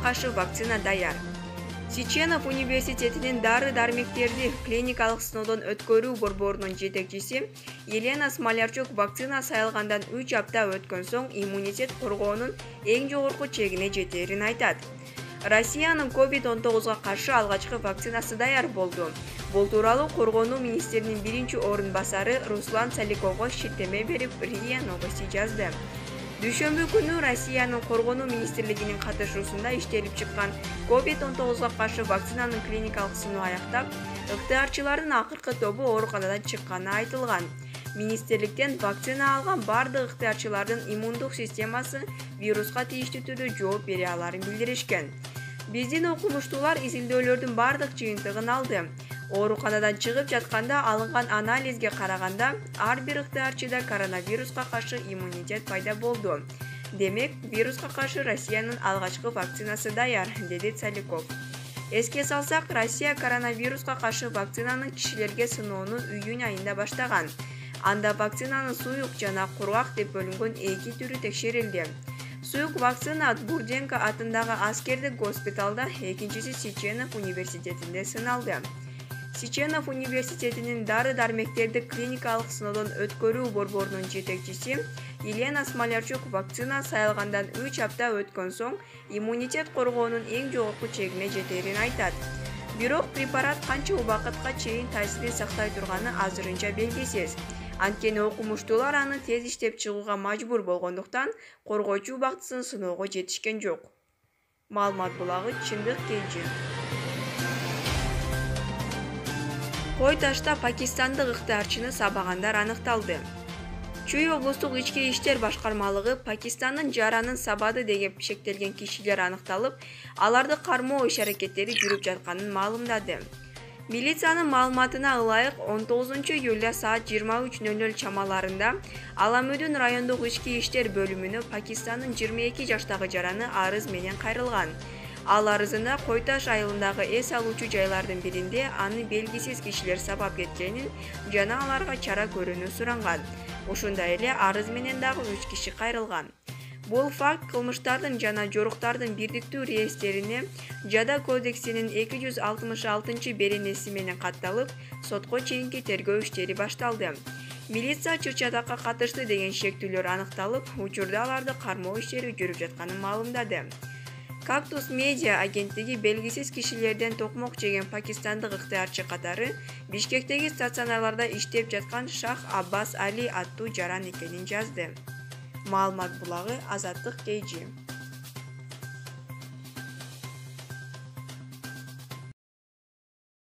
каршы вакцина даяр. Сиченов университетинин дары-дармектерди клиникалык сыноодон өткөрүү борборунун жетекчиси Елена Смолярчук вакцина сайылгандан 3 апта өткөн соң иммунитет коргоонун эң жогорку чегине жетерин айтат. Россиянын COVID-19 каршы алгачкы вакцинасы даяр болду. Бул тууралуу коргонуу министринин биринчи орун басары Руслан Саликовго шилтеме берип РИА Новости жазды. Дүйшөмбү күнү Россиянын коргонуу министрлигинин катышуусунда иштелип чыккан COVID-19 каршы вакцинанын клиникалык сыноо аяктап, ыктыярчылардын акыркы тобу ооруканадан чыкканы айтылган. Министрликтен вакцина алган бардык ыктыярчылардын иммундук системасы вируска тийиштүү түрдө жооп бере аларын билдиришкен. Биздин окумуштуулар изилдөөлөрдүн бардык жыйынтыгын алды. Ооруканадан чыгып жатканда алынган анализге караганда ар бир ыктыярчыда коронавируска каршы иммунитет пайда болду. Демек, вируска каршы Россиянын алгачкы вакцинасы даяр, деди Саликов. Эске салсак, Россия коронавируска каршы вакцинанын кишилерге сыноону июнь айында баштаган. Анда вакцинанын суюк жана кургак деп бөлүнгөн 2 түрү текшерилди. Суюк вакцина Бурденко атындагы аскердик госпиталда, экинчиси Сиченов университетинде сыналды. Сиченов университетинин дары-дармектерди клиникалык сыноодон өткөрүү борборунун жетекчиси Елена Смолярчук вакцина сайылгандан 3 апта өткөн соң иммунитет коргоонун эң жогорку чегине жетерин айтат. Бирок препарат канча убакытка чейин таасирин сактай турганы азырынча белгисиз. Анткени окумуштуулар аны тез иштеп чыгууга мажбур болгондуктан коргоочу убактысын сыноого жетишкен жок. Маалымат булагы Чындык KG. Кой-Ташта пакистандык ыктыярчыны сабагандар аныкталды. Чүй облустук ички иштер башкармалыгы Пакистандын жаранын сабады деп шектелген кишилер аныкталып, аларды кармоо иш-аракеттери жүрүп жатканын маалымдады. Милициянын маалыматына ылайык 19-июлда саат 23:00 чамаларында Аламөдүн райондук ички иштер бөлүмүнө Пакистандын 22 жаштагы жараны арыз менен кайрылган. Ал арызында Кой-Таш айылындагы эс алуучу жайлардын биринде аны белгисиз кишилер сабап кеткенин жана аларга чара көрүүнү суранган. Ошондой эле арыз менен дагы 3 киши кайрылган. Бул факт кылмыштардын жана жоруктардын бирдиктүү реестрине Жада кодексинин 266-беренеси менен катталып, сотко чейинки тергөө иштери башталды. Милиция чыр-чатакка катышты деген шектүүлөр аныкталып, учурда аларды кармоо иштери жүрүп жатканын маалымдады. Кактус медиа агенттиги белгисиз кишилерден токмок жеген пакистандык ыктыярчы катары Бишкектеги стационарларда иштеп жаткан Шах Аббас Али аттуу жаран экенин жазды. Маалымат булагы Азаттык KG.